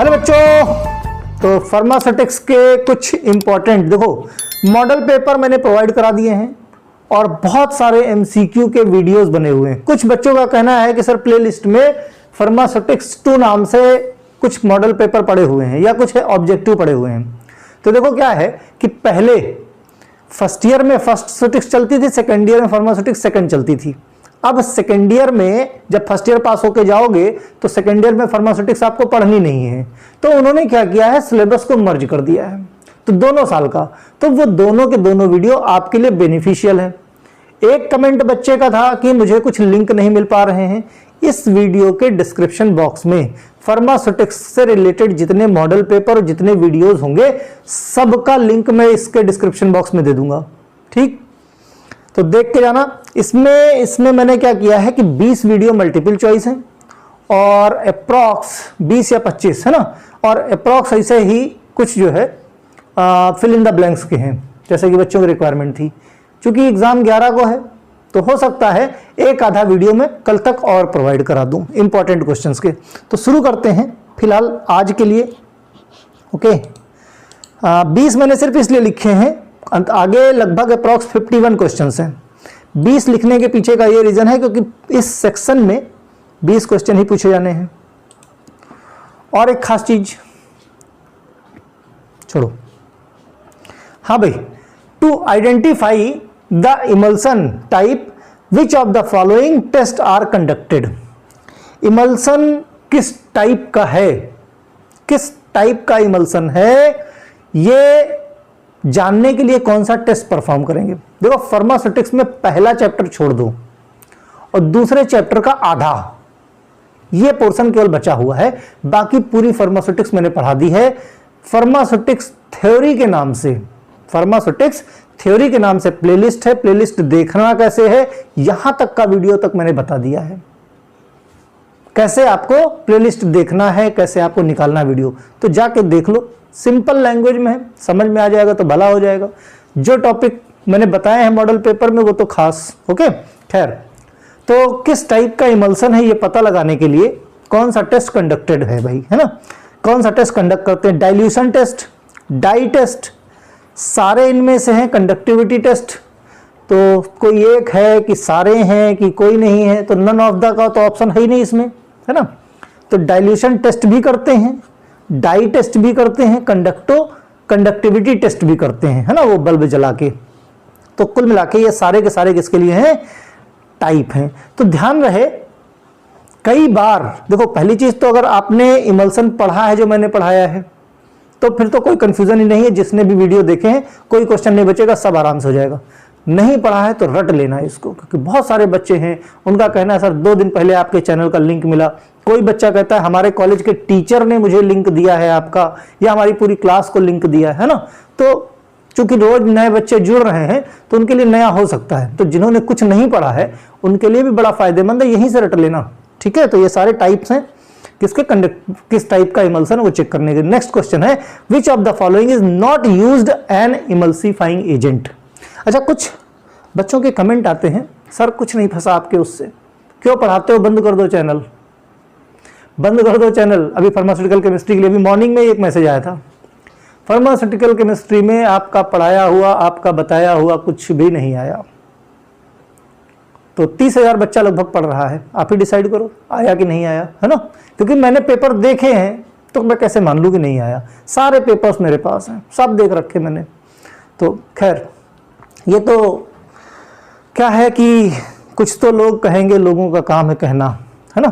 Hello बच्चों, तो pharmaceutics के कुछ इंपॉर्टेंट देखो मॉडल पेपर मैंने प्रोवाइड करा दिए हैं और बहुत सारे एमसीक्यू के वीडियोस बने हुए हैं। कुछ बच्चों का कहना है कि सर प्लेलिस्ट में फार्मास्यूटिक्स 2 नाम से कुछ मॉडल पेपर पड़े हुए हैं या कुछ ऑब्जेक्टिव पड़े हुए हैं। तो देखो क्या है कि पहले फर्स्ट ईयर में फार्मास्यूटिक्स चलती थी, सेकेंड ईयर में फार्मास्यूटिक्स सेकेंड चलती थी। अब सेकेंड ईयर में जब फर्स्ट ईयर पास होके जाओगे तो सेकेंड ईयर में फार्मास्यूटिक्स आपको पढ़नी नहीं है, तो उन्होंने क्या किया है, सिलेबस को मर्ज कर दिया है, तो दोनों साल का। तो वो दोनों के दोनों वीडियो आपके लिए बेनिफिशियल है। एक कमेंट बच्चे का था कि मुझे कुछ लिंक नहीं मिल पा रहे हैं। इस वीडियो के डिस्क्रिप्शन बॉक्स में फार्मास्यूटिक्स से रिलेटेड जितने मॉडल पेपर और जितने वीडियोस होंगे सबका लिंक मैं इसके डिस्क्रिप्शन बॉक्स में दे दूंगा, ठीक। तो देख के जाना। इसमें मैंने क्या किया है कि 20 वीडियो मल्टीपल चॉइस है और अप्रॉक्स 20 या 25 है ना, और अप्रॉक्स ऐसे ही कुछ जो है फिल इन द ब्लैंक्स के हैं, जैसे कि बच्चों की रिक्वायरमेंट थी। क्योंकि एग्जाम 11 को है तो हो सकता है एक आधा वीडियो में कल तक और प्रोवाइड करा दूं इंपॉर्टेंट क्वेश्चंस के। तो शुरू करते हैं फिलहाल आज के लिए। ओके, 20 मैंने सिर्फ इसलिए लिखे हैं, आगे लगभग अप्रॉक्स 51 क्वेश्चंस हैं। 20 लिखने के पीछे का ये रीजन है क्योंकि इस सेक्शन में 20 क्वेश्चन ही पूछे जाने हैं। और एक खास चीज छोड़ो, हाँ भाई, to identify the emulsion type which of the following test are conducted. Emulsion किस टाइप का है, किस टाइप का इमल्सन है, ये जानने के लिए कौन सा टेस्ट परफॉर्म करेंगे। देखो फार्मास्यूटिक्स में पहला चैप्टर छोड़ दो और दूसरे चैप्टर का आधा, ये पोर्शन केवल बचा हुआ है, बाकी पूरी फार्मास्यूटिक्स मैंने पढ़ा दी है। फार्मास्यूटिक्स थ्योरी के नाम से, फार्मास्यूटिक्स थ्योरी के नाम से प्लेलिस्ट है। प्लेलिस्ट देखना कैसे है, यहां तक का वीडियो तक मैंने बता दिया है, कैसे आपको प्लेलिस्ट देखना है, कैसे आपको निकालना वीडियो। तो जाके देख लो, सिंपल लैंग्वेज में है, समझ में आ जाएगा तो भला हो जाएगा। जो टॉपिक मैंने बताए हैं मॉडल पेपर में वो तो खास। ओके, खैर, तो किस टाइप का इमल्सन है ये पता लगाने के लिए कौन सा टेस्ट कंडक्टेड है भाई, है ना, कौन सा टेस्ट कंडक्ट करते हैं। डाइल्यूशन टेस्ट, डाई टेस्ट, सारे इनमें से हैं। कंडक्टिविटी टेस्ट तो कोई एक है कि सारे हैं कि कोई नहीं है, तो नन ऑफ द का तो ऑप्शन है ही नहीं इसमें, है ना। तो डाइल्यूशन टेस्ट भी करते हैं, डाई टेस्ट भी करते हैं, कंडक्टिविटी टेस्ट भी करते हैं, है ना, वो बल्ब जला के। तो कुल मिला के ये सारे के सारे किसके लिए हैं, टाइप हैं। तो ध्यान रहे, कई बार देखो, पहली चीज तो अगर आपने इमल्सन पढ़ा है जो मैंने पढ़ाया है तो फिर तो कोई कंफ्यूजन ही नहीं है। जिसने भी वीडियो देखे हैं कोई क्वेश्चन नहीं बचेगा, सब आराम से हो जाएगा। नहीं पढ़ा है तो रट लेना इसको, क्योंकि बहुत सारे बच्चे हैं उनका कहना है सर 2 दिन पहले आपके चैनल का लिंक मिला, कोई बच्चा कहता है हमारे कॉलेज के टीचर ने मुझे लिंक दिया है आपका, या हमारी पूरी क्लास को लिंक दिया है ना। तो चूंकि रोज नए बच्चे जुड़ रहे हैं तो उनके लिए नया हो सकता है, तो जिन्होंने कुछ नहीं पढ़ा है उनके लिए भी बड़ा फायदेमंद है, यहीं से रट लेना, ठीक है। तो ये सारे टाइप्स हैं किसके, किस टाइप का इमल्सन वो चेक करने के। नेक्स्ट क्वेश्चन है, which of the following is not used an emulsifying agent. अच्छा, कुछ बच्चों के कमेंट आते हैं, सर कुछ नहीं फंसा आपके उससे, क्यों पढ़ाते हो, बंद कर दो चैनल, बंद कर दो चैनल। अभी फार्मास्यूटिकल केमिस्ट्री के लिए भी मॉर्निंग में एक मैसेज आया था, फार्मास्यूटिकल केमिस्ट्री में आपका पढ़ाया हुआ, आपका बताया हुआ कुछ भी नहीं आया। तो 30,000 बच्चा लगभग पढ़ रहा है, आप ही डिसाइड करो आया कि नहीं आया, है ना। क्योंकि मैंने पेपर देखे हैं तो मैं कैसे मान लूँ कि नहीं आया, सारे पेपर्स मेरे पास हैं, सब देख रखे मैंने। तो खैर, ये तो क्या है कि कुछ तो लोग कहेंगे, लोगों का काम है कहना, है ना।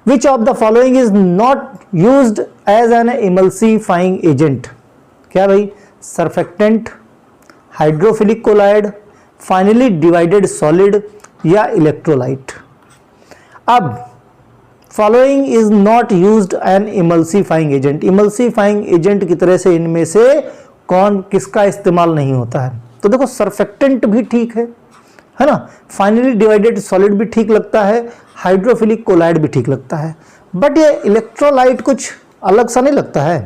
Which of the following is not used as an emulsifying agent. क्या भाई, surfactant, hydrophilic colloid, finally divided solid या इलेक्ट्रोलाइट। अब following is not used an emulsifying agent, emulsifying agent की तरह से इनमें से कौन किसका इस्तेमाल नहीं होता है। तो देखो सरफेक्टेंट भी ठीक है ना, फाइनली डिवाइडेड सॉलिड भी ठीक लगता है, हाइड्रोफिलिक कोलाइड भी ठीक लगता है, बट ये इलेक्ट्रोलाइट कुछ अलग सा नहीं लगता है।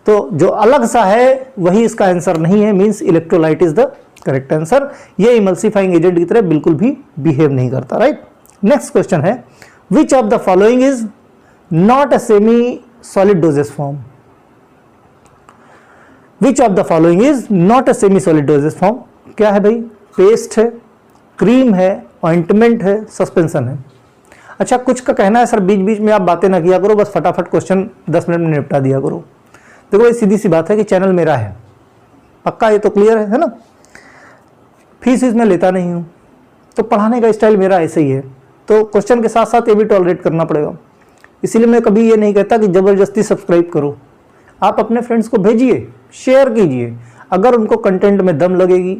तो जो अलग सा है वही इसका आंसर नहीं है, means electrolyte is the correct answer. ये इमल्सिफाइंग एजेंट की तरह बिल्कुल भी बिहेव नहीं करता, राइट। नेक्स्ट क्वेश्चन है, which of the following is not a semi solid doses form? Which of the following is not a semi solid doses form? क्या है भाई? पेस्ट है, क्रीम है, ऑइंटमेंट है, सस्पेंशन है। अच्छा, कुछ का कहना है सर बीच बीच में आप बातें ना किया करो, बस फटाफट क्वेश्चन 10 मिनट में निपटा दिया करो। देखो भाई, सीधी सी बात है कि चैनल मेरा है, पक्का, ये तो क्लियर है ना? फीस इसमें लेता नहीं हूँ, तो पढ़ाने का स्टाइल मेरा ऐसे ही है, तो क्वेश्चन के साथ साथ ये भी टॉलरेट करना पड़ेगा। इसीलिए मैं कभी ये नहीं कहता कि ज़बरदस्ती सब्सक्राइब करो। आप अपने फ्रेंड्स को भेजिए, शेयर कीजिए। अगर उनको कंटेंट में दम लगेगी,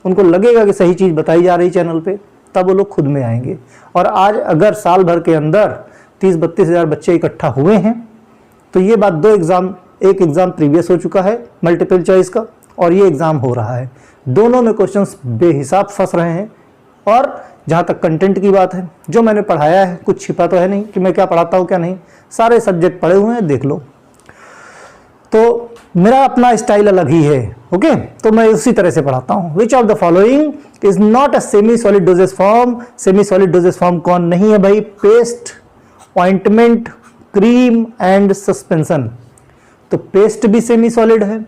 उनको लगेगा कि सही चीज़ बताई जा रही चैनल पे, तब वो लोग खुद में आएंगे। और आज अगर साल भर के अंदर 30-32 हज़ार बच्चे इकट्ठा हुए हैं, तो ये बात एक एग्ज़ाम प्रीवियस हो चुका है मल्टीपल चॉइस का, और ये एग्ज़ाम हो रहा है। दोनों में क्वेश्चंस बेहिसाब फंस रहे हैं। और जहाँ तक कंटेंट की बात है, जो मैंने पढ़ाया है, कुछ छिपा तो है नहीं कि मैं क्या पढ़ाता हूँ क्या नहीं, सारे सब्जेक्ट पढ़े हुए हैं, देख लो। तो मेरा अपना स्टाइल अलग ही है, ओके? तो मैं उसी तरह से पढ़ाता हूँ। विच of the following is not a semi solid doses form? Semi solid doses form कौन नहीं है भाई? Paste, ointment, cream and suspension. तो पेस्ट भी सेमी सॉलिड है,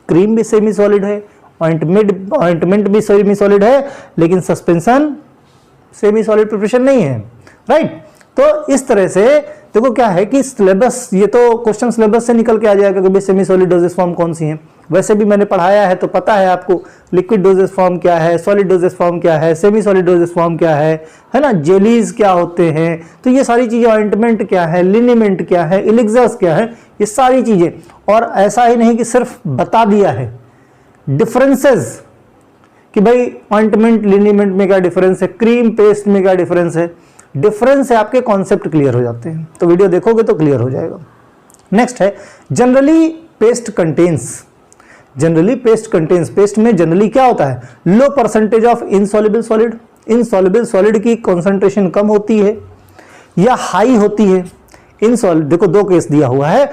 क्रीम भी सेमी सॉलिड है, ऑइंटमेंट भी सेमी सॉलिड है, लेकिन सस्पेंशन सेमी सॉलिड प्रिपरेशन नहीं है, राइट? तो इस तरह से देखो क्या है कि सिलेबस, ये तो क्वेश्चन सिलेबस से निकल के आ जाएगा कि भाई सेमी सॉलिड डोजेस फॉर्म कौन सी हैं। वैसे भी मैंने पढ़ाया है तो पता है आपको लिक्विड डोजेस फॉर्म क्या है, सॉलिड डोजेस फॉर्म क्या है, सेमी सॉलिड डोजेस फॉर्म क्या है ना? जेलीज क्या होते हैं, तो ये सारी चीजें, ऑइंटमेंट क्या है, लिनीमेंट क्या है, इलिक्सर्स क्या है, ये सारी चीजें। और ऐसा ही नहीं कि सिर्फ बता दिया है, डिफरेंसेस कि भाई ऑइंटमेंट लिनीमेंट में क्या डिफरेंस है, क्रीम पेस्ट में क्या डिफरेंस है, डिफरेंस है, आपके कॉन्सेप्ट क्लियर हो जाते हैं। तो वीडियो देखोगे तो क्लियर हो जाएगा। नेक्स्ट है generally paste contents. Generally paste contents, paste में जनरली क्या होता है? Low percentage of insoluble solid. Insoluble solid की कॉन्सेंट्रेशन कम होती है या हाई होती है? देखो दो केस दिया हुआ है,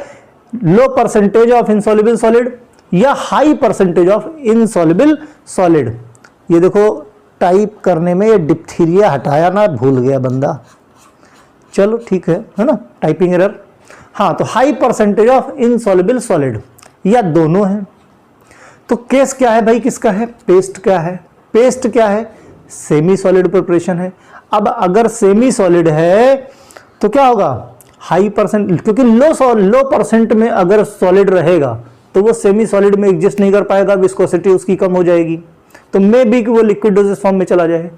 low percentage of insoluble solid या high percentage of insoluble solid. ये देखो टाइप करने में ये डिप्थीरिया हटाया ना, भूल गया बंदा, चलो ठीक है ना, टाइपिंग एरर। हाँ, तो high percentage of insoluble solid या दोनों है। तो केस क्या है भाई, किसका है? पेस्ट क्या है? पेस्ट क्या है? सेमी सॉलिड प्रिपरेशन है। अब अगर सेमी सॉलिड है तो क्या होगा? हाई परसेंट, क्योंकि लो परसेंट में अगर सॉलिड रहेगा तो वो सेमी सॉलिड में एग्जिस्ट नहीं कर पाएगा, विस्कोसिटी उसकी कम हो जाएगी, तो मे बी कि वो लिक्विड डोजेस फॉर्म में चला जाए।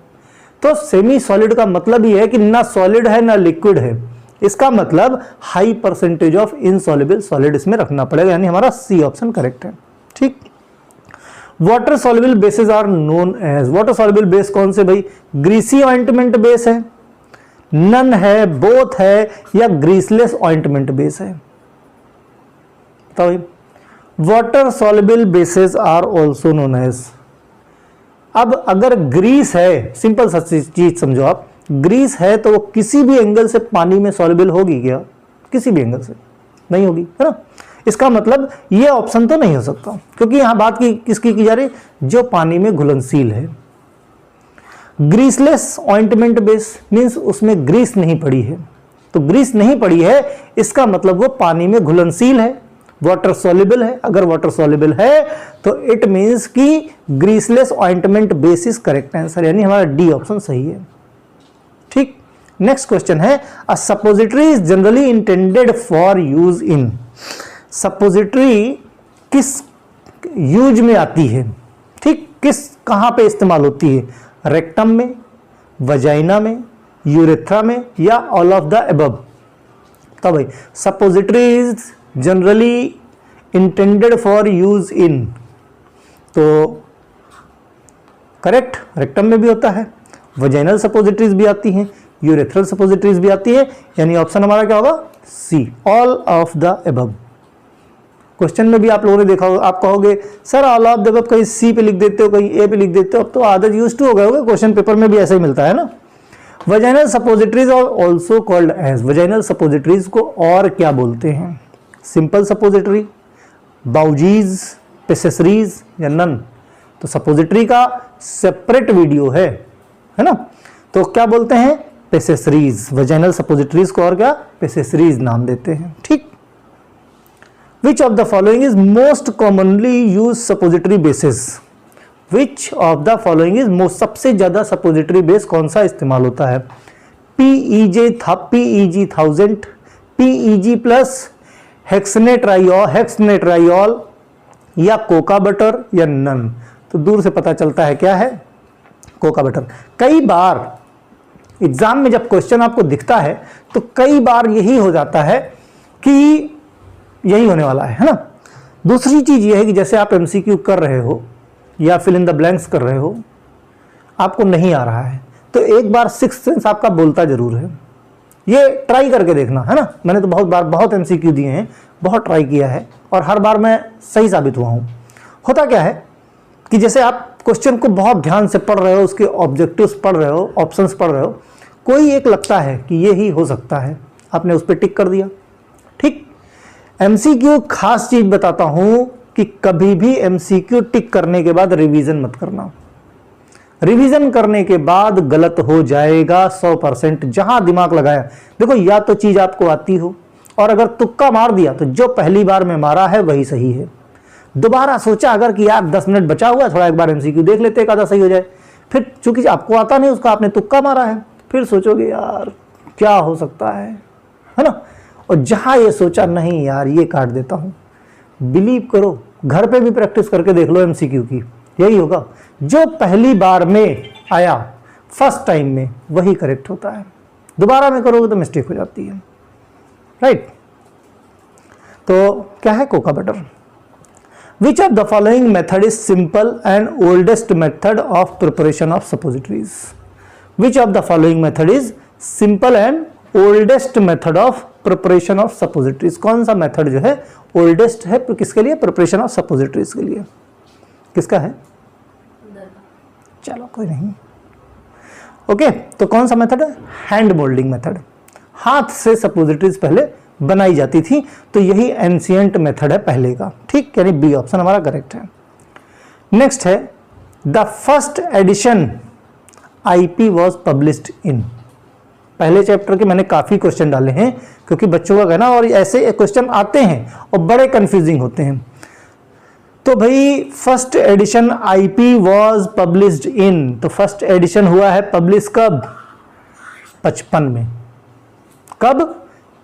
तो सेमी सॉलिड का मतलब ये है कि ना सॉलिड है ना लिक्विड है, इसका मतलब high percentage of insoluble solid इसमें रखना पड़ेगा, यानी हमारा सी ऑप्शन करेक्ट है। ठीक। Water soluble bases are known as, water soluble base कौन से भाई? ग्रीसी ऑइंटमेंट बेस है, नन है, बोथ है, या ग्रीसलेस ऑइंटमेंट बेस है? तो भाई water soluble bases are also known as. अब अगर ग्रीस है, सिंपल सा चीज समझो आप, ग्रीस है तो वो किसी भी एंगल से पानी में सॉल्युबल होगी क्या? किसी भी एंगल से नहीं होगी, है ना? इसका मतलब ये ऑप्शन तो नहीं हो सकता, क्योंकि यहां बात किसकी की जा रही? जो पानी में घुलनशील है। ग्रीसलेस ऑइंटमेंट बेस मींस उसमें ग्रीस नहीं पड़ी है, तो ग्रीस नहीं पड़ी है इसका मतलब वो पानी में घुलनशील है, वाटर सॉल्युबल है। अगर वाटर सॉल्युबल है तो इट मींस कि greaseless ointment base is correct answer, यानी हमारा डी ऑप्शन सही है। ठीक। नेक्स्ट क्वेश्चन है, a suppository is generally intended for use in. Suppository किस यूज में आती है? ठीक, कहां पे इस्तेमाल होती है? रेक्टम में, वजाइना में, यूरेथ्रा में, या ऑल ऑफ द अबव? तो भाई suppository is generally intended for use इन, तो करेक्ट, रेक्टम में भी होता है, वजाइनल सपोजिटरीज भी आती हैं, यूरेथ्रल सपोजिटरीज भी आती है, यानी ऑप्शन हमारा क्या होगा? C, all of the above. Question में भी आप लोगों ने देखा होगा, आप कहोगे sir all of the above कहीं सी पे लिख देते हो, कहीं ए पे लिख देते हो, अब तो आदत यूज टू हो गए होगा, क्वेश्चन पेपर में भी ऐसा ही मिलता है ना। Vaginal suppositories are also called as, vaginal suppositories को और क्या बोलते हैं? सिंपल सपोजिटरी, बाउजीज, पेसेसरीज, या नन? तो सपोजिटरी का सेपरेट वीडियो है ना, तो क्या बोलते हैं? पेसेसरीज। वजाइनल सपोजिटरीज को और क्या? पेसेसरीज नाम देते हैं। ठीक। विच of the following is most commonly use suppository basis, which of the following is most, सबसे ज्यादा सपोजिटरी बेस कौन सा इस्तेमाल होता है? PEG 1000, PEG प्लस हेक्सनेट्राइऑल या कोका बटर या नन? तो दूर से पता चलता है क्या है, कोका बटर। कई बार एग्जाम में जब क्वेश्चन आपको दिखता है तो कई बार यही हो जाता है कि यही होने वाला है ना। दूसरी चीज यह है कि जैसे आप MCQ कर रहे हो या फिल इन द ब्लैंक्स कर रहे हो, आपको नहीं आ रहा है तो एक बार सिक्स्थ सेंस आपका बोलता जरूर है। ये ट्राई करके देखना है ना। मैंने तो बहुत बार बहुत MCQ दिए हैं, बहुत ट्राई किया है और हर बार मैं सही साबित हुआ हूं। होता क्या है कि जैसे आप क्वेश्चन को बहुत ध्यान से पढ़ रहे हो, उसके ऑब्जेक्टिव्स पढ़ रहे हो, ऑप्शंस पढ़ रहे हो, कोई एक लगता है कि ये ही हो सकता है, आपने उस पर टिक कर दिया। ठीक, MCQ खास चीज बताता हूं कि कभी भी MCQ टिक करने के बाद रिवीजन मत करना। रिवीजन करने के बाद गलत हो जाएगा 100%। जहां दिमाग लगाया, देखो या तो चीज आपको आती हो और अगर तुक्का मार दिया तो जो पहली बार में मारा है वही सही है। दोबारा सोचा अगर कि यार 10 मिनट बचा हुआ है, थोड़ा एक बार MCQ देख लेते, एक आधा सही हो जाए, फिर चूंकि आपको आता नहीं, उसका आपने तुक्का मारा है, फिर सोचोगे यार क्या हो सकता है ना। और जहां ये सोचा नहीं यार ये काट देता हूं, बिलीव करो, घर पे भी प्रैक्टिस करके देख लो MCQ की, यही होगा। जो पहली बार में आया, फर्स्ट टाइम में, वही करेक्ट होता है। दोबारा में करोगे तो मिस्टेक हो जाती है, राइट। तो क्या है cocoa butter? Which of the following method is simple and oldest method of preparation of suppositories? Which of the following method is simple and oldest method of preparation of suppositories? कौन सा method जो है oldest है किसके लिए? Preparation of suppositories के लिए। किसका है? चलो कोई नहीं। ओके, तो कौन सा मेथड है? Hand moulding method. हाथ से सपोजिटरीज पहले बनाई जाती थी, तो यही एंशिएंट मेथड है पहले का। ठीक, यानी बी ऑप्शन हमारा करेक्ट है। नेक्स्ट है the first edition IP was published in. पहले चैप्टर के मैंने काफी क्वेश्चन डाले हैं क्योंकि बच्चों का कहना, और ऐसे क्वेश्चन आते हैं और बड़े कंफ्यूजिंग होते हैं। तो भाई first edition IP was published in, तो फर्स्ट एडिशन हुआ है पब्लिश कब? 55 में। कब?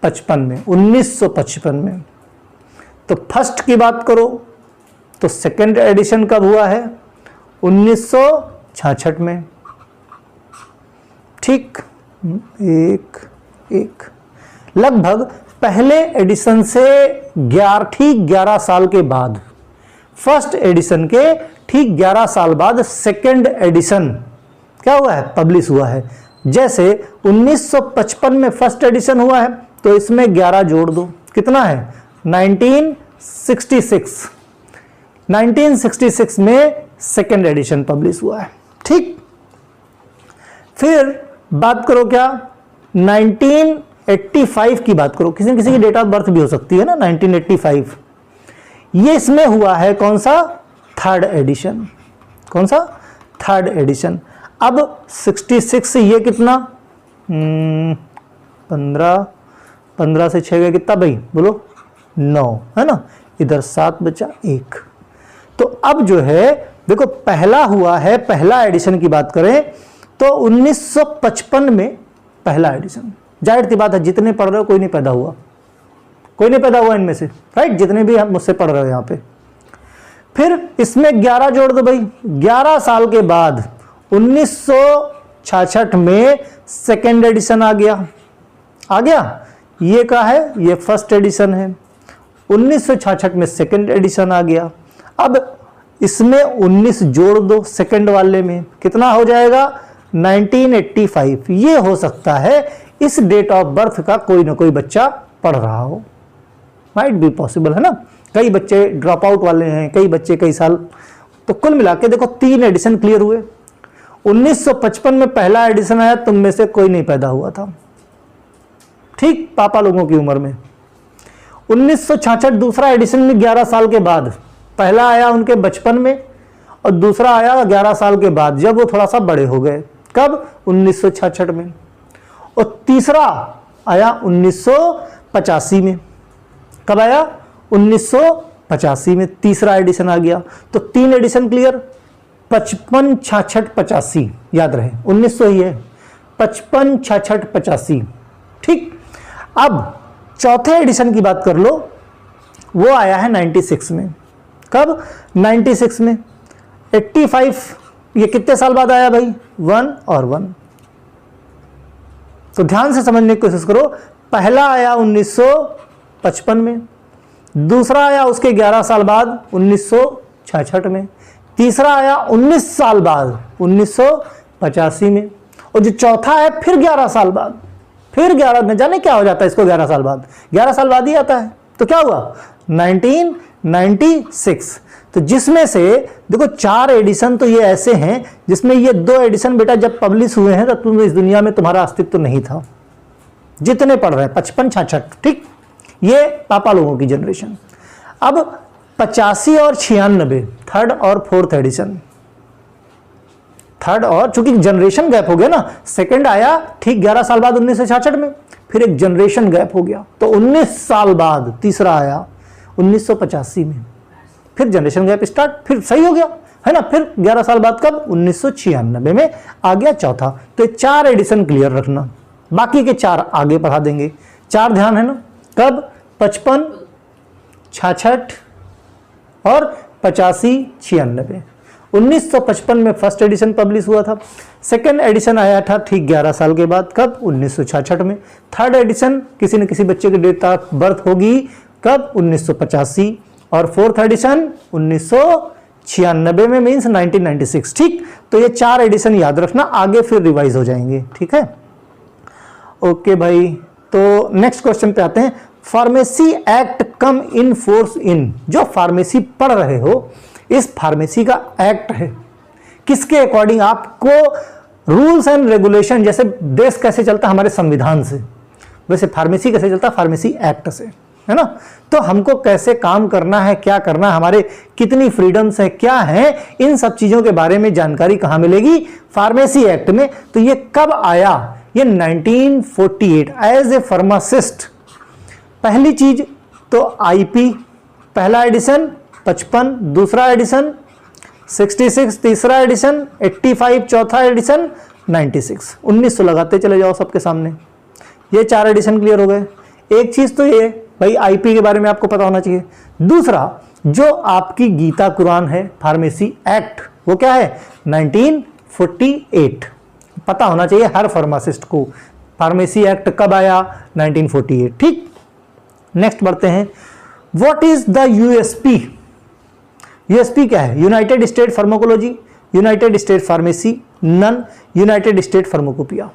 55 में, 1955 में। तो फर्स्ट की बात करो तो सेकंड एडिशन कब हुआ है? 1966 में। ठीक, एक लगभग पहले एडिशन से 11 साल के बाद, फर्स्ट एडिशन के ठीक 11 साल बाद सेकंड एडिशन क्या हुआ है? पब्लिश हुआ है। जैसे 1955 में फर्स्ट एडिशन हुआ है तो इसमें 11 जोड़ दो, कितना है? 1966। 1966 में सेकंड एडिशन पब्लिश हुआ है। ठीक, फिर बात करो क्या? 1985 की बात करो, किसी न किसी की डेट ऑफ बर्थ भी हो सकती है ना, 1985। ये इसमें हुआ है कौन सा? Third edition. कौन सा? Third edition. अब 66 से ये कितना? 15 से 6 गए कितना भाई? बोलो 9, है ना। इधर 7 बचा 1। तो अब जो है देखो, पहला हुआ है, पहला एडिशन की बात करें तो 1955 में पहला एडिशन। जाहिर सी बात है, जितने पढ़ रहे हो कोई नहीं पैदा हुआ, कोई नहीं पैदा हुआ इनमें से, राइट, जितने भी हम मुझसे पढ़ रहे हो यहाँ पे। फिर इसमें 11 जोड़ दो भाई, 11 साल के बाद 1966 में सेकेंड एडिशन आ गया। आ गया, ये क्या है? ये फर्स्ट एडिशन है। 1966 में सेकेंड एडिशन आ गया। अब इसमें 19 जोड़ दो सेकेंड वाले में, कितना हो जाएगा? 1985। ये हो सकता है इस डेट ऑफ बर्थ का कोई ना कोई बच्चा पढ़ रहा हो, माइट बी पॉसिबल, है ना। कई बच्चे ड्रॉप आउट वाले हैं, कई बच्चे कई साल, तो कुल मिला के देखो 3 एडिशन क्लियर हुए। 1955 में पहला एडिशन आया, तुम में से कोई नहीं पैदा हुआ था, ठीक, पापा लोगों की उम्र में। 1966 दूसरा एडिशन में 11 साल के बाद, पहला आया उनके बचपन में और दूसरा आया 11 साल के बाद जब वो थोड़ा सा बड़े हो गए। कब? 1966 में। और तीसरा आया 1985 में। कब आया? 1985 में तीसरा एडिशन आ गया। तो 3 एडिशन क्लियर, 55, 66, 85 याद रहे, 1900 ही है, 55, 66, 85। ठीक, अब चौथे एडिशन की बात कर लो, वो आया है 96 में। कब? 96 में। 85 ये कितने साल बाद आया भाई? 1 और 1। तो ध्यान से समझने की कोशिश करो। पहला आया 1955 में, दूसरा आया उसके 11 साल बाद 1966 में, तीसरा आया 19 साल बाद 1985 में, और जो चौथा है फिर 11 साल बाद, फिर 11 न जाने क्या हो जाता है इसको 11 साल बाद, 11 साल बाद ही आता है। तो क्या हुआ? 1996। तो जिसमें से देखो 4 एडिशन तो ये ऐसे हैं जिसमें ये 2 एडिशन बेटा जब पब्लिश हुए हैं तब तुम इस दुनिया में तुम्हारा अस्तित्व नहीं था। जितने पढ़ रहे हैं 55, 66, ठीक, ये पापा लोगों की जनरेशन। अब 85 और 96 थर्ड और फोर्थ एडिशन, थर्ड और चूंकि जनरेशन गैप हो गया ना, सेकंड आया ठीक 11 साल बाद 1966 में, फिर एक जनरेशन गैप हो गया तो 19 साल बाद तीसरा आया 1985 में, फिर जनरेशन गैप स्टार्ट, फिर सही हो गया है ना, फिर 11 साल बाद कब? 1996 में आ गया चौथा। तो 4 एडिशन क्लियर रखना, बाकी के 4 आगे पढ़ा देंगे। 4 ध्यान है ना, कब? 55, 66 और 85, 96। 1955 में फर्स्ट एडिशन पब्लिश हुआ था, सेकेंड एडिशन आया था ठीक 11 साल के बाद, कब? 1966 में। थर्ड एडिशन किसी न किसी बच्चे की डेट ऑफ बर्थ होगी, कब? 1985, और फोर्थ एडिशन 1996 में, मीन्स 1996। ठीक, तो ये 4 एडिशन याद रखना, आगे फिर रिवाइज हो जाएंगे। ठीक है, ओके भाई। तो नेक्स्ट क्वेश्चन पे आते हैं। Pharmacy act come in force in, जो फार्मेसी पढ़ रहे हो इस फार्मेसी का एक्ट है, किसके अकॉर्डिंग? आपको रूल्स एंड रेगुलेशन, जैसे देश कैसे चलता है हमारे संविधान से, वैसे फार्मेसी कैसे चलता है? फार्मेसी एक्ट से, है ना। तो हमको कैसे काम करना है, क्या करना है, हमारे कितनी फ्रीडम्स है, क्या है, इन सब चीजों के बारे में जानकारी कहां मिलेगी? फार्मेसी एक्ट में। तो ये कब आया? ये 1948 एज ए फार्मासिस्ट। पहली चीज तो आईपी पहला एडिशन 55, दूसरा एडिशन 66, तीसरा एडिशन 85, चौथा एडिशन 96। 1900 लगाते चले जाओ सबके सामने। ये 4 एडिशन क्लियर हो गए। एक चीज तो ये भाई आईपी के बारे में आपको पता होना चाहिए। दूसरा, जो आपकी गीता कुरान है फार्मेसी एक्ट, वो क्या है? 1948 पता होना चाहिए हर फार्मासिस्ट को। फार्मेसी एक्ट कब आया? 1948। ठीक, नेक्स्ट बढ़ते हैं। What is the USP? USP क्या है? United State pharmacology, United State pharmacy, none, United State pharmacopoeia.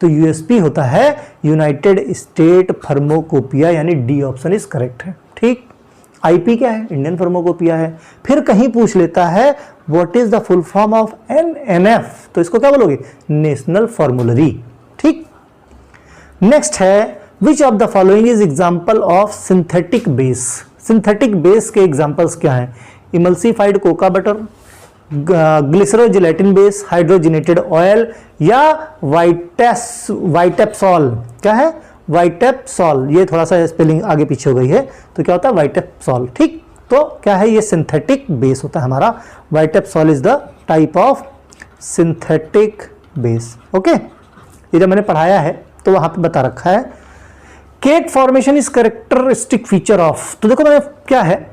तो यूएसपी होता है यूनाइटेड स्टेट फार्माकोपिया, यानी डी ऑप्शन इज करेक्ट है। ठीक, आईपी क्या है? इंडियन फार्माकोपिया है। फिर कहीं पूछ लेता है what is the full form of NNF, तो इसको क्या बोलोगे? National formulary. ठीक, नेक्स्ट है which of the following is example of synthetic base. Synthetic base के एग्जाम्पल्स क्या हैं? Emulsified cocoa butter, glycerogelatin base, hydrogenated oil, या वाइटेप्सॉल। क्या है? वाइटेप्सॉल। ये थोड़ा सा स्पेलिंग आगे पीछे हो गई है, तो क्या होता है? वाइटेप्सॉल। ठीक, तो क्या है? ये सिंथेटिक बेस होता है हमारा। Witepsol is the type of synthetic base. Okay, ये जब मैंने पढ़ाया है तो वहां पे बता रखा है। Cake formation is characteristic feature of, तो देखो मैंने क्या है,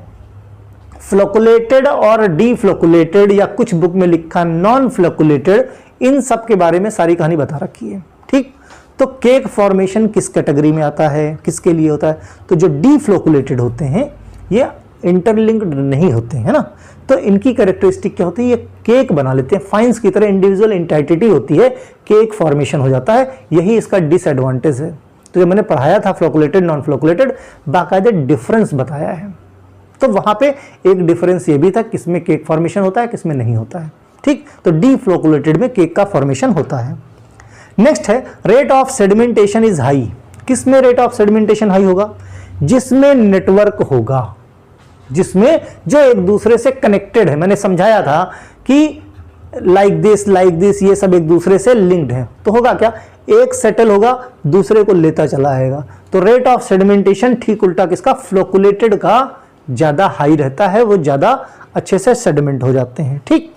फ्लोकुलेटेड और डीफ्लोकुलेटेड, या कुछ बुक में लिखा नॉन फ्लोकुलेटेड, इन सब के बारे में सारी कहानी बता रखी है। ठीक, तो केक फॉर्मेशन किस कैटेगरी में आता है, किसके लिए होता है? तो जो डीफ्लोकुलेटेड होते हैं ये इंटरलिंक्ड नहीं होते हैं ना, तो इनकी कैरेक्टरिस्टिक क्या होती है? ये केक बना लेते हैं, फाइन्स की तरह इंडिविजुअल एंटिटी होती है, केक फॉर्मेशन हो जाता है, यही इसका डिसएडवांटेज है। तो जब मैंने पढ़ाया था फ्लोकुलेटेड नॉन फ्लोकुलेटेड, बाकायदे डिफरेंस बताया है, तो वहां पे एक डिफरेंस ये भी था किसमें केक फॉर्मेशन होता है, किसमें नहीं होता है। ठीक, तो डीफ्लोकुलेटेड में केक का फॉर्मेशन होता है। नेक्स्ट है rate of sedimentation is high. किसमें रेट ऑफ सेडिमेंटेशन हाई होगा? जिसमें नेटवर्क होगा, जिसमें जो एक दूसरे से कनेक्टेड है। मैंने समझाया था कि लाइक दिस ये सब एक दूसरे से लिंक्ड है, तो होगा क्या? एक सेटल होगा, दूसरे को लेता चला आएगा। तो रेट ऑफ सेडिमेंटेशन ठीक उल्टा किसका, फ्लोकुलेटेड का ज्यादा हाई रहता है, वो ज्यादा अच्छे से सेडिमेंट हो जाते हैं। ठीक,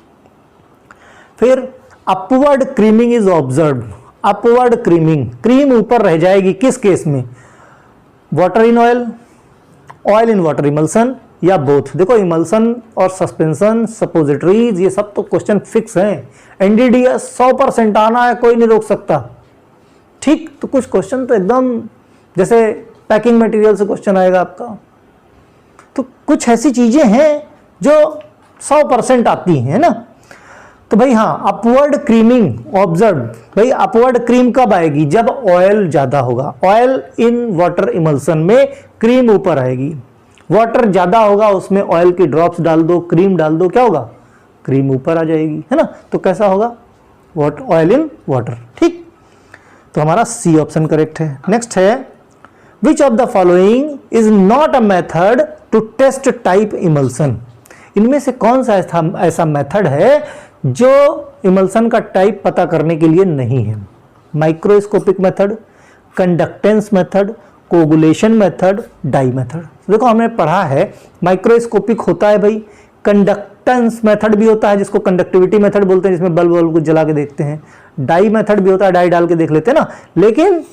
फिर upward creaming is observe. Upward creaming, cream ऊपर रह जाएगी किस केस में, water in oil, oil in water emulsion या बोथ। देखो इमल्सन और सस्पेंशन, सपोजिटरीज, ये सब तो क्वेश्चन फिक्स हैं। एनडीडीएस 100% आना है, कोई नहीं रोक सकता। ठीक, तो कुछ क्वेश्चन तो एकदम जैसे पैकिंग मटेरियल से क्वेश्चन आएगा आपका, तो कुछ ऐसी चीजें हैं जो 100% आती हैं ना। तो भाई हाँ, अपवर्ड क्रीमिंग ऑब्जर्व। भाई अपवर्ड क्रीम कब आएगी, जब ऑयल ज्यादा होगा। ऑयल इन वाटर इमल्सन में क्रीम ऊपर आएगी, वाटर ज्यादा होगा उसमें ऑयल की ड्रॉप्स डाल दो, क्रीम डाल दो, क्या होगा, क्रीम ऊपर आ जाएगी, है ना। तो कैसा होगा, ऑयल इन वाटर। ठीक, तो हमारा सी ऑप्शन करेक्ट है। नेक्स्ट है, which of the following is not a method to test type emulsion. इनमें से कौन सा ऐसा मेथड है जो इमल्सन का टाइप पता करने के लिए नहीं है। Microscopic method, conductance method, coagulation method, dye method. देखो हमने पढ़ा है माइक्रोस्कोपिक होता है भाई, कंडक्टेंस मेथड भी होता है जिसको कंडक्टिविटी मेथड बोलते हैं, जिसमें बल्ब को जला के देखते हैं। डाई मेथड भी होता है, डाई डाल के देख लेते हैं ना, लेकिन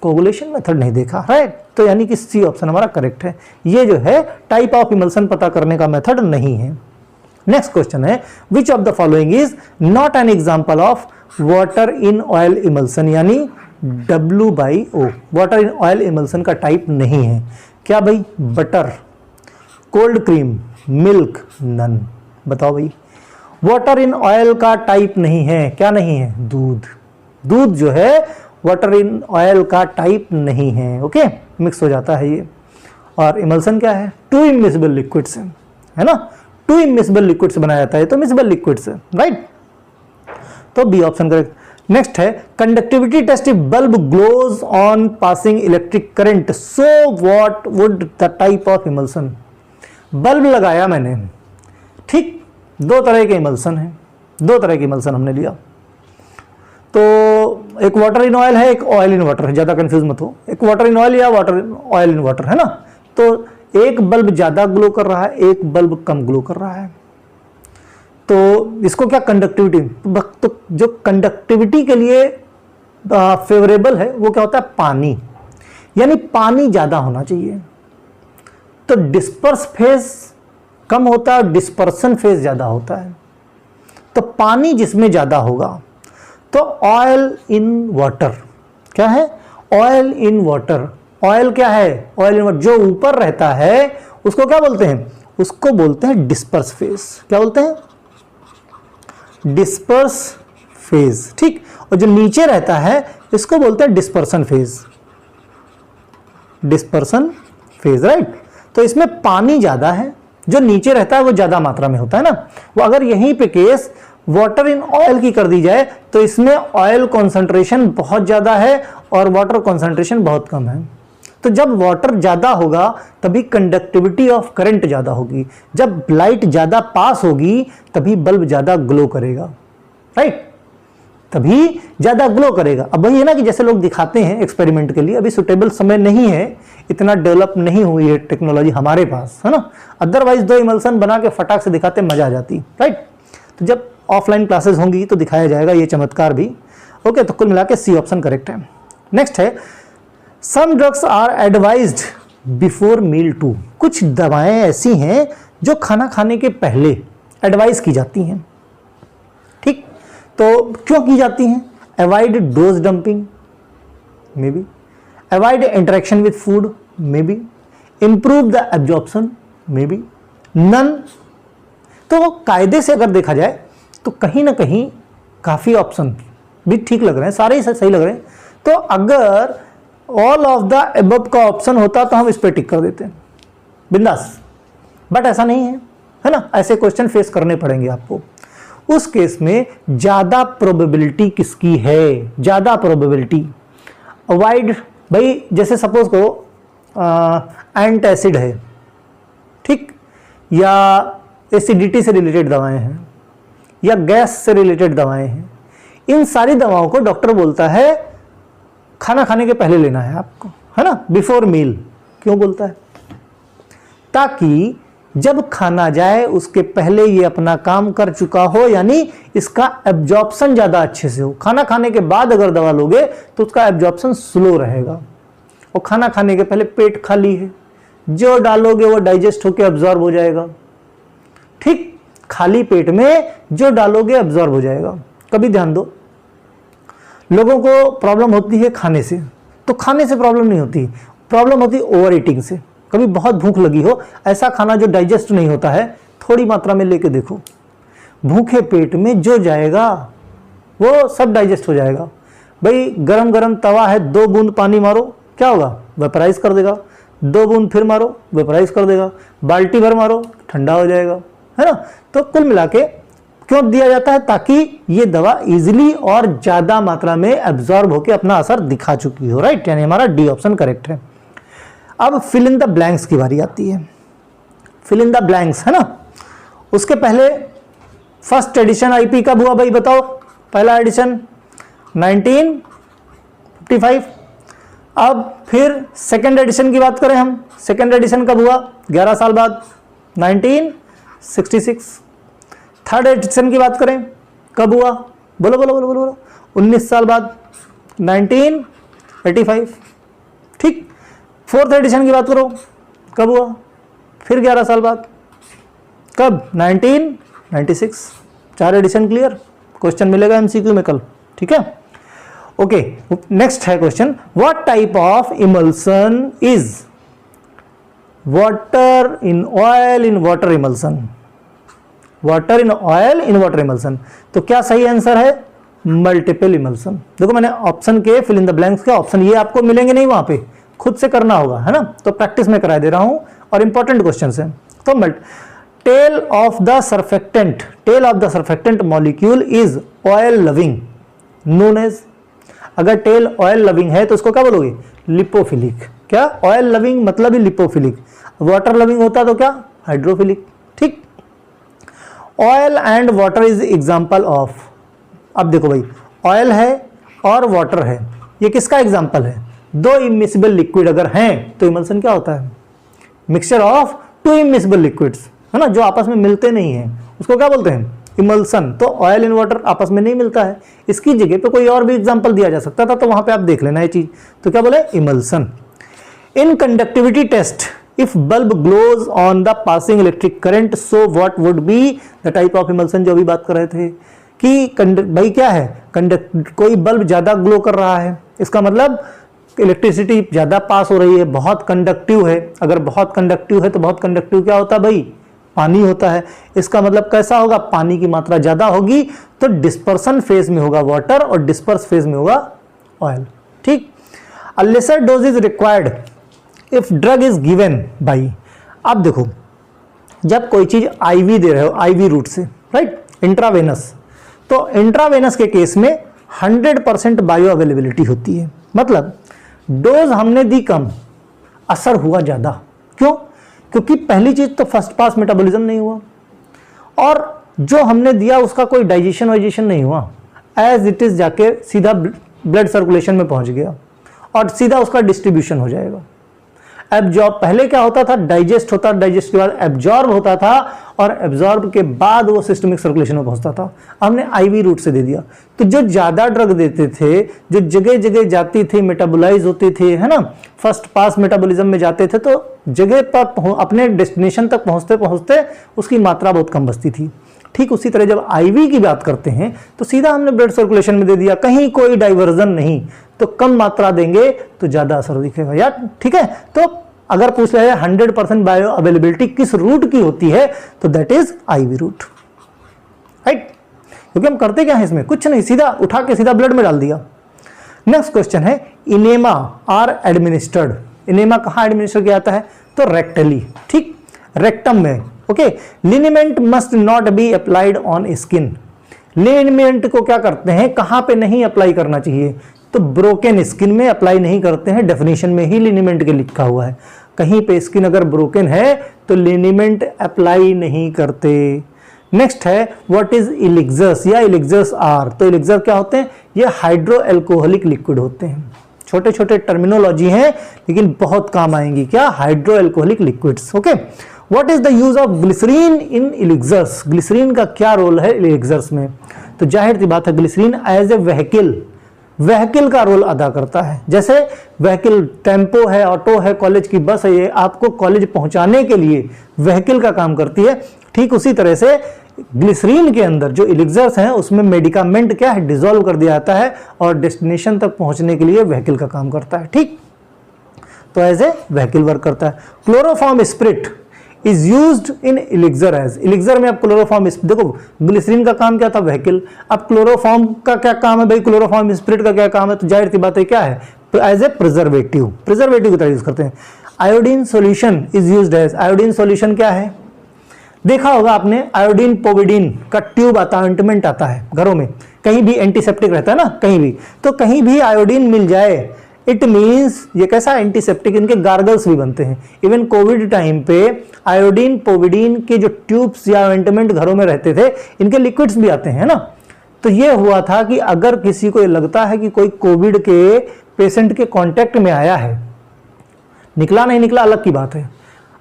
कोगुलेशन मेथड नहीं देखा, राइट। तो यानी कि सी ऑप्शन हमारा करेक्ट है। ये जो है टाइप ऑफ इमल्सन पता करने का मेथड नहीं है। नेक्स्ट क्वेश्चन है, which of the following is not an example of water in oil emulsion, यानी W/O water in oil emulsion का टाइप नहीं है। क्या भाई, butter, cold cream, milk, none. बताओ भाई, वाटर इन ऑयल का टाइप नहीं है, क्या नहीं है, दूध। दूध जो है वाटर इन ऑयल का टाइप नहीं है। ओके, मिक्स हो जाता है ये। और इमल्सन क्या है, टू इमिसिबल लिक्विड्स है ना, टू इमिसिबल लिक्विड से बनाया जाता है, तो मिसिबल लिक्विड से, राइट। तो बी ऑप्शन करेक्ट। नेक्स्ट है, conductivity test, if bulb glows on passing electric current, so what would the type of emulsion. Bulb लगाया मैंने, ठीक, दो तरह के इमल्सन है, दो तरह के इमल्सन हमने लिया। तो एक वाटर इन ऑयल है, एक ऑयल इन वाटर है, ज्यादा कंफ्यूज मत हो। एक वाटर इन ऑयल या वाटर ऑयल इन वाटर है ना। तो एक बल्ब ज्यादा ग्लो कर रहा है, एक बल्ब कम ग्लो कर रहा है। तो इसको क्या कंडक्टिविटी, तो जो कंडक्टिविटी के लिए फेवरेबल है वो क्या होता है, पानी, यानी पानी ज्यादा होना चाहिए। तो डिस्पर्स फेज कम होता है और डिस्पर्सन फेज ज्यादा होता है। तो पानी जिसमें ज्यादा होगा, तो ऑयल इन वाटर क्या है, ऑयल इन वाटर। ऑयल क्या है, ऑयल इन वाटर, जो ऊपर रहता है उसको क्या बोलते हैं, उसको बोलते हैं डिस्पर्स फेज। क्या बोलते हैं, डिस्पर्स फेज। ठीक, और जो नीचे रहता है इसको बोलते हैं dispersion phase, dispersion phase, right. तो इसमें पानी ज्यादा है, जो नीचे रहता है वो ज्यादा मात्रा में होता है ना। वो अगर यहीं पे केस वाटर इन ऑयल की कर दी जाए तो इसमें ऑयल कॉन्सेंट्रेशन बहुत ज्यादा है और वाटर कॉन्सेंट्रेशन बहुत कम है। तो जब वाटर ज्यादा होगा तभी कंडक्टिविटी ऑफ करंट ज्यादा होगी, जब लाइट ज्यादा पास होगी तभी बल्ब ज्यादा ग्लो करेगा, राइट, तभी ज्यादा ग्लो करेगा। अब वही है ना कि जैसे लोग दिखाते हैं एक्सपेरिमेंट के लिए, अभी सुटेबल समय नहीं है, इतना डेवलप नहीं हुई है टेक्नोलॉजी हमारे पास, है ना। अदरवाइज दो इमल्सन बना के फटाक से दिखाते मजा आ जाती, राइट। तो जब ऑफलाइन क्लासेस होंगी तो दिखाया जाएगा ये चमत्कार भी। ओके, तो कुल मिला के सी ऑप्शन करेक्ट है। नेक्स्ट है, some drugs are advised before meal to. कुछ दवाएं ऐसी हैं जो खाना खाने के पहले एडवाइज की जाती हैं। ठीक, तो क्यों की जाती हैं, avoid dose dumping, maybe, avoid interaction with food, maybe, improve the absorption, maybe, none. तो कायदे से अगर देखा जाए तो कहीं ना कहीं काफी ऑप्शन भी ठीक लग रहे हैं, सारे ही सही लग रहे हैं। तो अगर ऑल ऑफ द अबव का ऑप्शन होता तो हम इस पे टिक कर देते हैं बिंदास, बट ऐसा नहीं है ना। ऐसे क्वेश्चन फेस करने पड़ेंगे आपको। उस केस में ज्यादा प्रोबेबिलिटी किसकी है, ज्यादा प्रोबेबिलिटी अवॉइड, भाई जैसे सपोज करो एंटासिड है, ठीक, या एसिडिटी से रिलेटेड दवाएं हैं या गैस से रिलेटेड दवाएं हैं। इन सारी दवाओं को डॉक्टर बोलता है खाना खाने के पहले लेना है आपको, है ना, बिफोर मील। क्यों बोलता है? ताकि जब खाना जाए उसके पहले ये अपना काम कर चुका हो, यानी इसका एब्जॉर्प्शन ज़्यादा अच्छे से हो। खाना खाने के बाद अगर दवा लोगे तो उसका एब्जॉर्प्शन स्लो रहेगा, और खाना खाने के पहले पेट खाली है, जो डालोगे वो डाइजेस्ट होकर एब्जॉर्ब हो जाएगा। ठीक, खाली पेट में जो डालोगे एब्जॉर्ब हो जाएगा। कभी ध्यान दो, लोगों को प्रॉब्लम होती है खाने से, तो खाने से प्रॉब्लम नहीं होती, प्रॉब्लम होती ओवर ईटिंग से। कभी बहुत भूख लगी हो, ऐसा खाना जो डाइजेस्ट नहीं होता है, थोड़ी मात्रा में लेके देखो, भूखे पेट में जो जाएगा वो सब डाइजेस्ट हो जाएगा। भाई गरम गरम तवा है, 2 बूंद पानी मारो, क्या होगा? वेपराइज कर देगा। 2 बूंद फिर मारो, वेपराइज कर देगा। बाल्टी भर मारो, ठंडा हो जाएगा, है ना। तो कुल मिला के क्यों दिया जाता है? ताकि ये दवा इजीली और ज्यादा मात्रा में एब्जॉर्ब होकर अपना असर दिखा चुकी हो, राइट। यानी हमारा डी ऑप्शन करेक्ट है। अब फिल इन द ब्लैंक्स की बारी आती है। फिल इन द ब्लैंक्स, है ना। उसके पहले फर्स्ट एडिशन आईपी कब हुआ भाई बताओ? पहला एडिशन 1955। अब फिर सेकेंड एडिशन की बात करें हम, सेकेंड एडिशन कब हुआ? 11 साल बाद, 1966। थर्ड एडिशन की बात करें कब हुआ? बोलो बोलो बोलो बोलो बोलो। 19 साल बाद, 1985। ठीक। फोर्थ एडिशन की बात करो कब हुआ? फिर 11 साल बाद, कब? 1996। 4 एडिशन क्लियर। क्वेश्चन मिलेगा एमसीक्यू में कल, ठीक है। ओके, नेक्स्ट है question, what type of emulsion is water in oil in water emulsion? Water in oil in water emulsion, तो क्या सही आंसर है? Multiple emulsion. देखो मैंने ऑप्शन के फिल इन द ब्लैंक्स के ऑप्शन ये आपको मिलेंगे नहीं, वहां पे खुद से करना होगा, है ना। तो प्रैक्टिस में करा दे रहा हूं और इंपॉर्टेंट क्वेश्चन है। तो tail of the surfactant molecule is oil loving known as. अगर टेल ऑयल लविंग है तो उसको क्या बोलोगे? लिपोफिलिक। क्या? ऑयल लविंग मतलब ही लिपोफिलिक। वाटर लविंग होता तो क्या? हाइड्रोफिलिक। ठीक। Oil and water is example of. अब देखो भाई, ऑयल है और वाटर है, ये किसका एग्जाम्पल है? 2 इमिसिबल लिक्विड अगर हैं तो इमल्सन क्या होता है? मिक्सचर ऑफ 2 इमिसिबल लिक्विड्स, है ना, जो आपस में मिलते नहीं हैं, उसको क्या बोलते हैं? इमल्सन। तो ऑयल इन वाटर आपस में नहीं मिलता है, इसकी जगह पे कोई और भी एग्जाम्पल दिया जा सकता था, तो वहां पे आप देख लेना ये चीज। तो क्या बोले? Emulsion. In conductivity test, if bulb glows on the passing electric current, so what would be the type of emulsion? जो अभी बात कर रहे थे कि भाई क्या है, कोई बल्ब ज्यादा ग्लो कर रहा है, इसका मतलब इलेक्ट्रिसिटी ज्यादा पास हो रही है, बहुत कंडक्टिव है। अगर बहुत कंडक्टिव है तो बहुत कंडक्टिव क्या होता है भाई? पानी होता है। इसका मतलब कैसा होगा? पानी की मात्रा ज्यादा होगी, तो डिस्पर्सन फेज में होगा वाटर और डिस्पर्स फेज में होगा ऑयल। ठीक। A lesser dose is required if drug is given by. अब देखो, जब कोई चीज आईवी दे रहे हो, आईवी रूट से, राइट, इंट्रावेनस, तो इंट्रावेनस के केस में 100% बायो अवेलेबिलिटी होती है। मतलब डोज हमने दी कम, असर हुआ ज्यादा। क्यों? क्योंकि पहली चीज तो फर्स्ट पास मेटाबॉलिज्म नहीं हुआ, और जो हमने दिया उसका कोई डाइजेशन वाइजेशन नहीं हुआ, एज इट इज जाके सीधा ब्लड सर्कुलेशन में पहुंच गया और सीधा उसका डिस्ट्रीब्यूशन हो जाएगा। एब्जॉर्ब, पहले क्या होता था? डाइजेस्ट होता, डाइजेस्ट के बाद एब्जॉर्ब होता था, और एब्जॉर्ब के बाद वो सिस्टमिक सर्कुलेशन में पहुंचता था। हमने आईवी रूट से दे दिया, तो जो ज्यादा ड्रग देते थे, जो जगह जगह जाती थी, मेटाबोलाइज होती थी, है ना, फर्स्ट पास मेटाबॉलिज्म में जाते थे, तो जगह पर अपने डेस्टिनेशन तक पहुंचते पहुंचते उसकी मात्रा बहुत कम बचती थी। ठीक उसी तरह जब आईवी की बात करते हैं तो सीधा हमने ब्लड सर्कुलेशन में दे दिया, कहीं कोई डाइवर्जन नहीं, तो कम मात्रा देंगे तो ज्यादा असर दिखेगा यार। ठीक है, तो अगर पूछ रहे हैं 100% बायो अवेलेबिलिटी किस रूट की होती है, तो that is IV route, right. क्योंकि हम करते क्या है इसमें? कुछ नहीं, सीधा उठा के सीधा ब्लड में डाल दिया। नेक्स्ट क्वेश्चन है, इनेमा आर एडमिनिस्टर्ड। इनेमा कहां एडमिनिस्टर किया जाता है? तो रेक्टली। ठीक, रेक्टम में। Okay, liniment must not be applied on skin. Liniment को क्या करते हैं, कहां पे नहीं अप्लाई करना चाहिए? तो ब्रोकन स्किन में अप्लाई नहीं करते हैं, डेफिनेशन में ही लिनीमेंट के लिखा हुआ है। कहीं पे स्किन अगर ब्रोकन है तो लिनीमेंट अप्लाई नहीं करते। नेक्स्ट है, व्हाट इज इलिक्सर्स या इलिक्सर्स आर। तो इलिक्सर क्या होते हैं? ये हाइड्रो एल्कोहलिक लिक्विड होते हैं। छोटे छोटे टर्मिनोलॉजी हैं लेकिन बहुत काम आएंगी। क्या? Hydro alcoholic liquids. Okay, what is the use of glycerin in elixirs? Glycerin का क्या रोल है एलिक्सर्स में? तो जाहिर सी बात है, ग्लिसरीन एज ए व्हीकल का रोल अदा करता है। जैसे व्हीकल टेम्पो है, ऑटो है, कॉलेज की बस है, ये आपको कॉलेज पहुंचाने के लिए व्हीकल का काम करती है। ठीक उसी तरह से ग्लिसरीन के अंदर जो एलिक्सर्स हैं उसमें मेडिकामेंट क्या है, डिसॉल्व कर दिया जाता है और डेस्टिनेशन तक पहुंचने के लिए व्हीकल का काम करता है। ठीक, तो एज ए व्हीकल वर्क करता है। Chloroform spirit is used in elixir as, elixir में अब क्लोरोफॉर्म, देखो ग्लिसरीन का काम क्या था, व्हीकल। अब क्लोरोफॉर्म का क्या काम है भाई, क्लोरोफॉर्म स्प्रिट का क्या काम है? तो जाहिर सी बात है क्या है, एज ए प्रिजर्वेटिव की तरह यूज करते हैं। Iodine solution is used as, iodine solution क्या है? देखा होगा आपने, आयोडीन पोविडीन का ट्यूब आता है, ऑइंटमेंट आता है घरों में, कहीं भी एंटीसेप्टिक रहता है ना, कहीं भी, तो कहीं भी आयोडीन मिल जाए इट मीन्स ये कैसा एंटीसेप्टिक, इनके गार्गल्स भी बनते हैं। इवन कोविड टाइम पे आयोडीन पोविडीन के जो ट्यूब्स या ऑइंटमेंट घरों में रहते थे, इनके लिक्विड्स भी आते हैं ना। तो ये हुआ था कि अगर किसी को लगता है कि कोई कोविड के पेशेंट के कांटेक्ट में आया है, निकला नहीं निकला अलग की बात है,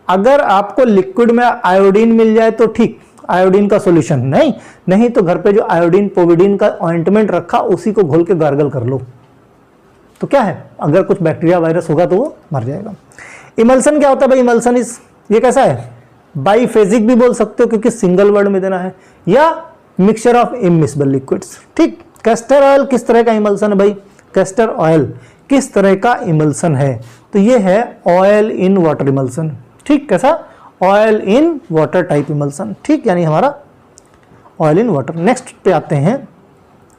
अगर आपको लिक्विड में आयोडीन मिल जाए तो ठीक, आयोडीन का सॉल्यूशन, नहीं तो घर पे जो आयोडीन पोविडीन का ऑइंटमेंट रखा उसी को घोल के गार्गल कर लो, तो क्या है, अगर कुछ बैक्टीरिया वायरस होगा तो वो मर जाएगा। इमल्सन क्या होता है भाई? इमल्सन इस, ये कैसा है, बाईफेजिक भी बोल सकते हो क्योंकि सिंगल वर्ड में देना है, या मिक्सचर ऑफ इमिसिबल लिक्विड्स। ठीक, कैस्टर ऑयल किस तरह का इमल्सन है भाई? कैस्टर ऑयल किस तरह का इमल्सन है? तो ये है ऑयल इन वाटर इमल्सन। ठीक, कैसा? Oil in water type emulsion. ठीक, यानी हमारा ऑयल इन वाटर। नेक्स्ट पे आते हैं,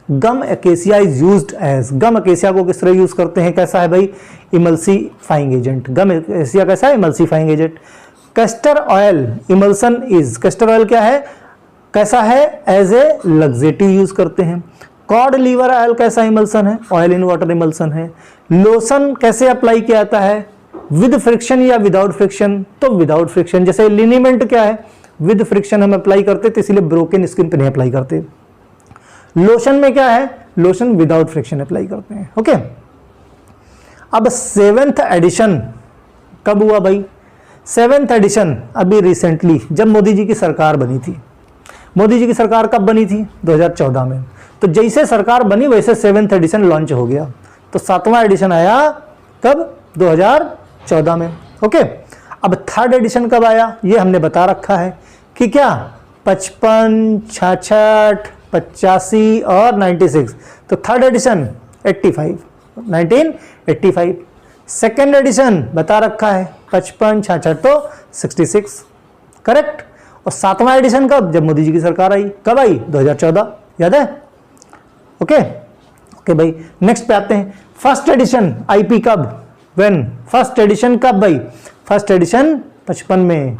gum acacia is used as, gum acacia को किस तरह यूज करते हैं? कैसा है भाई? Emulsifying agent. गम एकेसिया कैसा है? Emulsifying agent. Castor oil emulsion is, castor oil क्या है, कैसा है? एज ए लग्जेटिव यूज करते हैं। कॉड लीवर ऑयल कैसा इमल्सन है? ऑयल इन वाटर इमल्सन है। लोशन कैसे अप्लाई किया जाता है? विद फ्रिक्शन या विदाउट फ्रिक्शन? तो विदाउट फ्रिक्शन। जैसे लिनीमेंट क्या है, विद फ्रिक्शन हम अप्लाई करते थे, इसलिए ब्रोकन स्किन पे नहीं अप्लाई करते। लोशन में क्या है, लोशन विदाउट फ्रिक्शन अप्लाई करते हैं। ओके, अब 7th एडिशन कब हुआ भाई? 7th एडिशन अभी रिसेंटली, जब मोदी जी की सरकार बनी थी। मोदी जी की सरकार कब बनी थी? 2014 में। तो जैसे सरकार बनी वैसे 7th एडिशन लॉन्च हो गया, तो 7वां एडिशन आया कब? 2014 में। ओके, अब 3rd एडिशन कब आया ये हमने बता रखा है कि क्या 55, 66, 85 और 96। तो 3rd एडिशन 1985। 2nd एडिशन बता रखा है 55, 66 तो 66, करेक्ट। और 7वां एडिशन कब? जब मोदी जी की सरकार आई। कब आई? 2014, याद है? ओके भाई, नेक्स्ट पे आते हैं। फर्स्ट एडिशन आईपी कब? व्हेन? फर्स्ट एडिशन कब भाई? फर्स्ट एडिशन 55 में।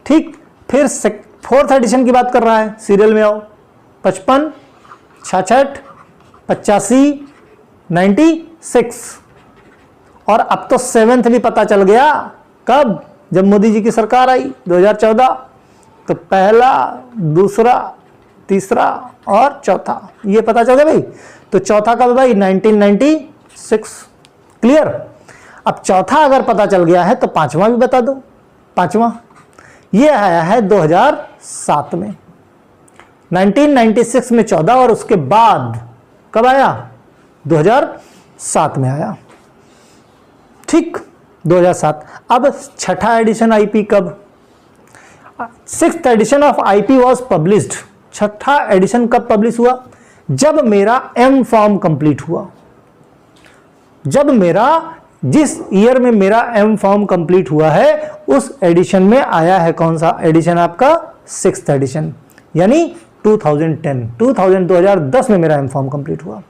ठीक, फिर 4th एडिशन की बात कर रहा है, सीरियल में आओ। 55, 66, 85, 96 और अब तो 7th भी पता चल गया। कब? जब मोदी जी की सरकार आई 2014। तो पहला, दूसरा, तीसरा और चौथा, ये पता चल गया भाई। तो चौथा कब भाई? 1996। क्लियर? अब चौथा अगर पता चल गया है तो 5वां भी बता दो। 5वां ये आया है 2007 में। 1996 में 14 और उसके बाद कब आया? 2007 में आया। ठीक, 2007। अब 6ठा एडिशन आईपी कब? 6th edition of IP was published. 6ठा एडिशन कब पब्लिश हुआ? जब मेरा एम फॉर्म कंप्लीट हुआ। जब मेरा, जिस ईयर में मेरा एम फॉर्म कंप्लीट हुआ है उस एडिशन में आया है। कौन सा एडिशन आपका? 6th एडिशन, यानी 2010 में मेरा एम फॉर्म कंप्लीट हुआ।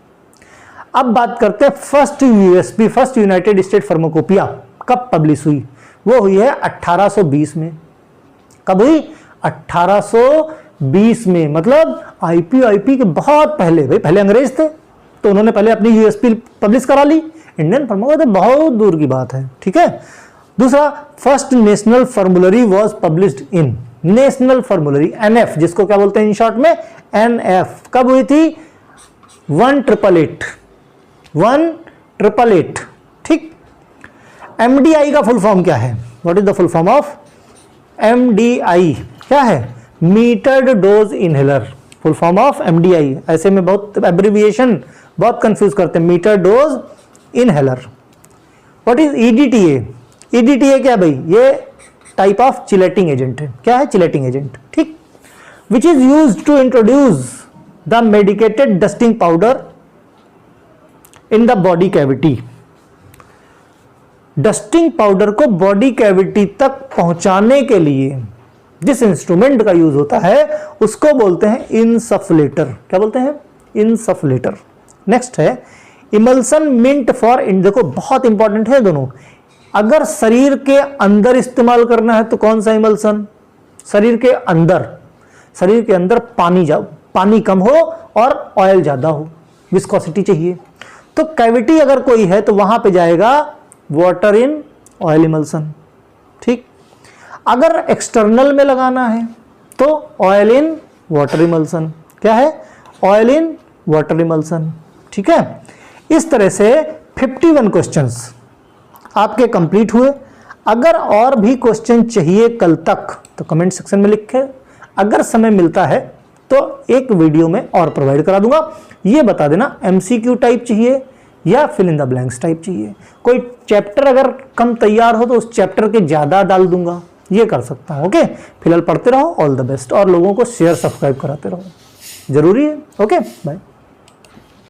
अब बात करते हैं first USP, first United State pharmacopoeia कब पब्लिश हुई? वो हुई है 1820 में। कब हुई? 1820 में। मतलब आईपी के बहुत पहले, भाई पहले अंग्रेज थे तो उन्होंने पहले अपनी यूएसपी पब्लिश करा ली। इंडियन फार्माकोपिया तो बहुत दूर की बात है। ठीक है। दूसरा, first national फार्मूलरी was published in, national फार्मूलरी NF, जिसको क्या बोलते हैं इन शॉर्ट में? एनएफ। कब हुई थी? 1888 MDI का फुल फॉर्म क्या है? What is the full form of MDI? क्या है? Metered dose inhaler, full form of MDI। ऐसे में बहुत एब्रिविएशन बहुत कंफ्यूज करते हैं, meter dose inhaler. What is EDTA? EDTA क्या भाई? ये टाइप ऑफ चिलेटिंग एजेंट है। क्या है? चिलेटिंग एजेंट, ठीक। Which is used to introduce the medicated dusting powder in the body cavity. Dusting powder को बॉडी कैविटी तक पहुंचाने के लिए जिस इंस्ट्रूमेंट का यूज होता है उसको बोलते हैं इंसफलेटर। क्या बोलते हैं? इंसफलेटर। नेक्स्ट है इमल्सन मिंट फॉर देखो बहुत इंपॉर्टेंट है दोनों। अगर शरीर के अंदर इस्तेमाल करना है तो कौन सा इमल्सन? शरीर के अंदर पानी कम हो और ऑयल ज्यादा हो, विस्कोसिटी चाहिए, तो कैविटी अगर कोई है तो वहां पे जाएगा वाटर इन ऑयल इमल्सन, ठीक। अगर एक्सटर्नल में लगाना है तो ऑयल इन वाटर इमल्सन। क्या है? ऑयल इन वाटर इमल्सन, ठीक है। इस तरह से 51 क्वेश्चंस आपके कंप्लीट हुए। अगर और भी क्वेश्चन चाहिए कल तक तो कमेंट सेक्शन में लिखें। अगर समय मिलता है तो एक वीडियो में और प्रोवाइड करा दूंगा। ये बता देना MCQ टाइप चाहिए या fill in the blanks type चाहिए। कोई चैप्टर अगर कम तैयार हो तो उस चैप्टर के ज्यादा डाल दूंगा, ये कर सकता हूं। ओके, फिलहाल पढ़ते रहो। All the best. और लोगों को शेयर सब्सक्राइब कराते रहो, जरूरी है। Okay, bye.